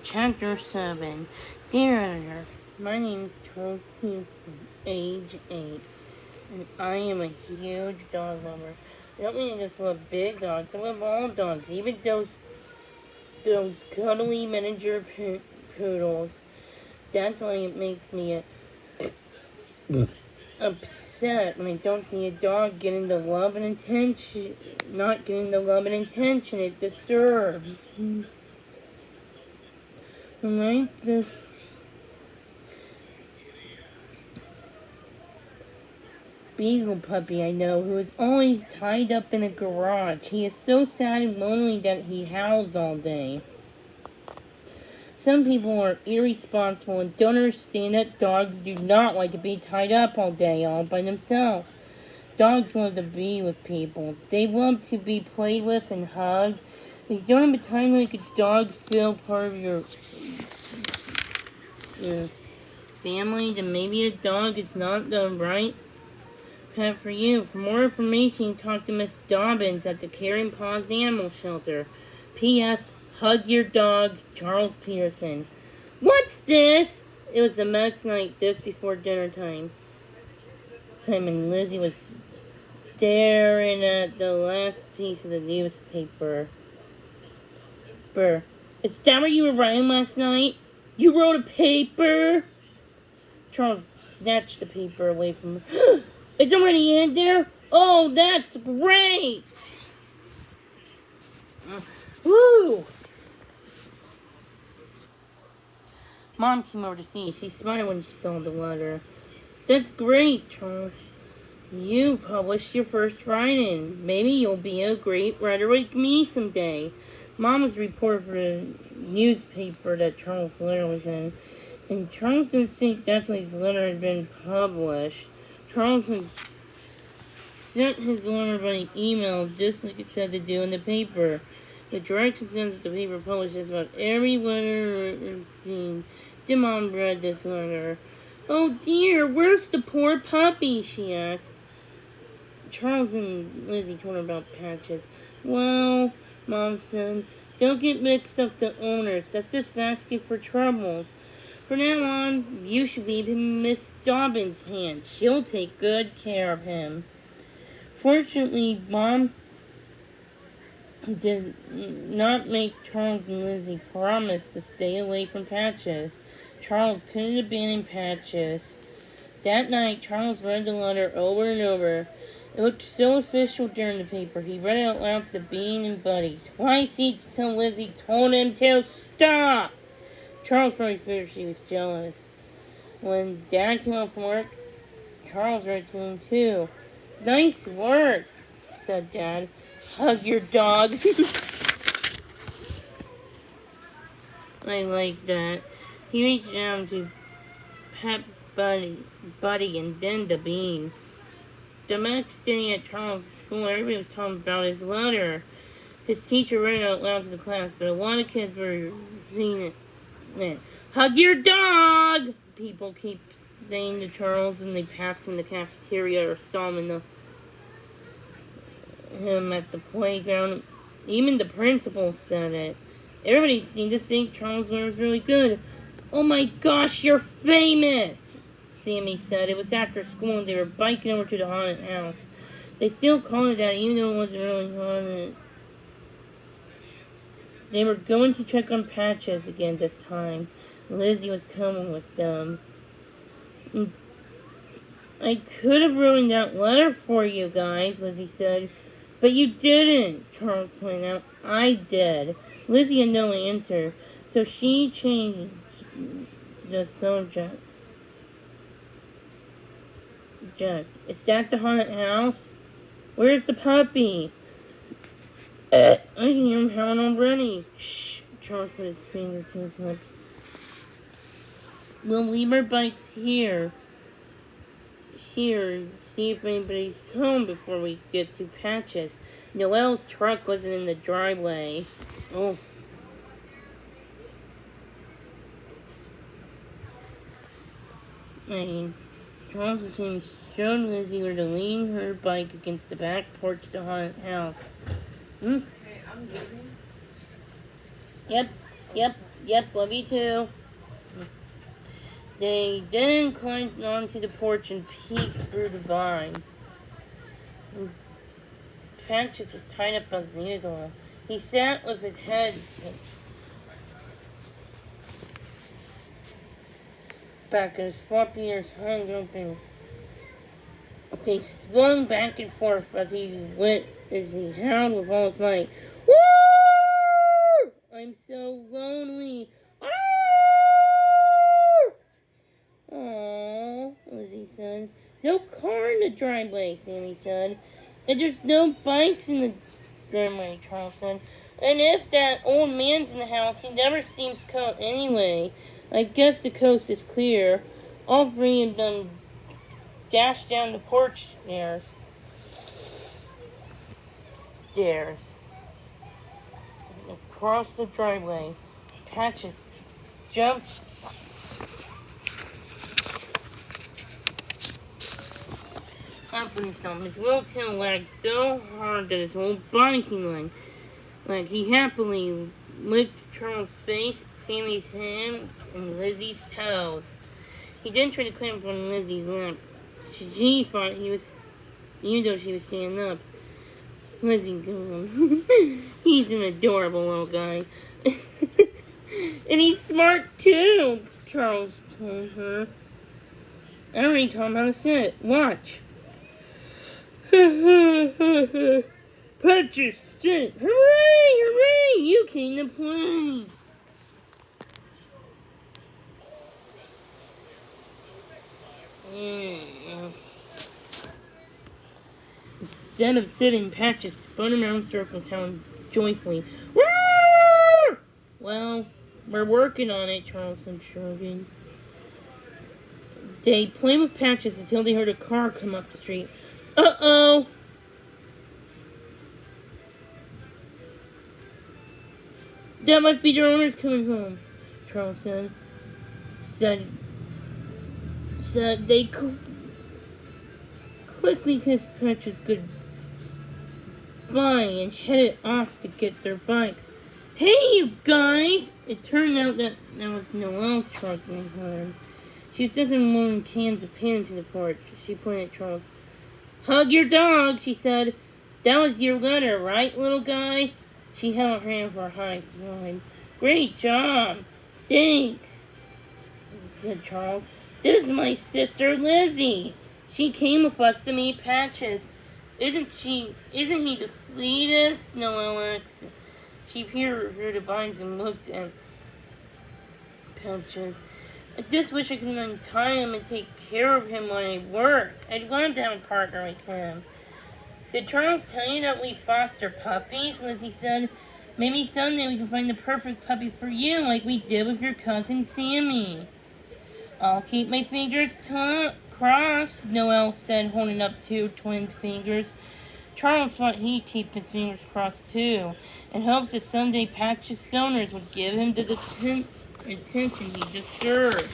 Chapter 7. Dear Editor, my name is Charles Peterson, age 8, and I am a huge dog lover. I don't mean just love big dogs, I love all dogs, even those cuddly miniature poodles. That's why it makes me upset when I don't see a dog getting the love and attention, not getting the love and attention it deserves. Like this beagle puppy I know who is always tied up in a garage. He is so sad and lonely that he howls all day. Some people are irresponsible and don't understand that dogs do not like to be tied up all day all by themselves. Dogs love to be with people. They love to be played with and hugged. If you don't have a time to make a dog feel part of your family, then maybe a dog is not the right pet for you. For more information, talk to Miss Dobbins at the Caring Paws Animal Shelter. P.S. Hug your dog, Charles Peterson. What's this? It was the next night, this before dinner time. And Lizzie was staring at the last piece of the newspaper. Is that what you were writing last night? You wrote a paper? Charles snatched the paper away from her. It's already in there? Oh, that's great! Woo! Mom came over to see. She smiled when she saw the letter. That's great, Charles. You published your first writing. Maybe you'll be a great writer like me someday. Mom was a reporter for the newspaper that Charles' letter was in, and Charles didn't think that's why his letter had been published. Charles had sent his letter by email just like it said to do in the paper. The directions that the paper publishes about every letter seen. Then Mom read this letter. Oh dear, where's the poor puppy? She asked. Charles and Lizzie told her about Patches. Well, Mom said, don't get mixed up the owners. That's just asking for troubles. From now on, you should leave him in Miss Dobbins' hands. She'll take good care of him. Fortunately, Mom did not make Charles and Lizzie promise to stay away from Patches. Charles couldn't abandon Patches. That night, Charles read the letter over and over. It looked so official during the paper. He read it out loud to the Bean and Buddy. Twice each till Lizzie told him to stop. Charles probably figured she was jealous. When Dad came home from work, Charles read to him too. Nice work, said Dad. Hug your dog. I like that. He reached down to pet Buddy, and then the Bean. The next day at Charles' school, everybody was talking about his letter. His teacher read it out loud to the class, but a lot of kids were seeing it. Hug your dog! People keep saying to Charles when they passed him in the cafeteria or saw him him at the playground. Even the principal said it. Everybody seemed to think Charles' letter was really good. Oh my gosh, you're famous! Sammy said. It was after school and they were biking over to the haunted house. They still called it that even though it wasn't really haunted. They were going to check on Patches again this time. Lizzie was coming with them. I could have written that letter for you guys, Lizzie said. But you didn't, Charles pointed out. I did. Lizzie had no answer, so she changed the subject. Is that the haunted house? Where's the puppy? I can hear him howling already. Shh. Charles put his finger to his lips. We'll leave our bikes here. See if anybody's home before we get to Patches. Noelle's truck wasn't in the driveway. Oh. Charles was saying showed Lizzie where to lean her bike against the back porch of the haunted house. Hey, I'm leaving. Yep. Yep, love you too. They then climbed onto the porch and peeked through the vines. Patches was tied up as usual. He sat with his head back and his floppy ears hung open. They swung back and forth as he howled with all his might. Woo! I'm so lonely. Aww, Lizzie said. No car in the driveway, Sammy said. And there's no bikes in the driveway, Charles said. And if that old man's in the house, he never seems cold anyway. I guess the coast is clear. All three of them dashed down the porch stairs. Across the driveway. Patches jumped up and stomped. His little tail wagged so hard that his whole body came like he happily licked Charles' face, Sammy's hand, and Lizzie's toes. He then tried to climb up on Lizzie's lap. She thought he was, even though she was standing up. Lizzie going, he's an adorable little guy. And he's smart too, Charles told her. I already taught him how to sit. Watch. Patches, sit. Hooray, hooray, you came to play. Instead of sitting, Patches spun around in circles, howling joyfully. Roar! Well, we're working on it, Charles said, shrugging. They played with Patches until they heard a car come up the street. Uh-oh! That must be their owners coming home, Charles said. Said they quickly kissed Patches goodbye and headed off to get their bikes. Hey, you guys! It turned out that there was Noelle's truck behind. She was just unloading cans of paint into the porch. She pointed at Charles. Hug your dog, she said. That was your letter, right, little guy? She held her hand for a high five. Great job. Thanks, said Charles. This is my sister, Lizzie. She came with us to meet Patches. Isn't he the sweetest? Noelle asked. She peered through the vines and looked at Patches. I just wish I could untie him and take care of him when I work. I'd love to have a partner like him. Did Charles tell you that we foster puppies? Lizzie said. Maybe someday we can find the perfect puppy for you, like we did with your cousin Sammy. I'll keep my fingers crossed, Noelle said, holding up two twin fingers. Charles thought he'd keep his fingers crossed too, and hoped that someday Patches' owners would give him the attention he deserved.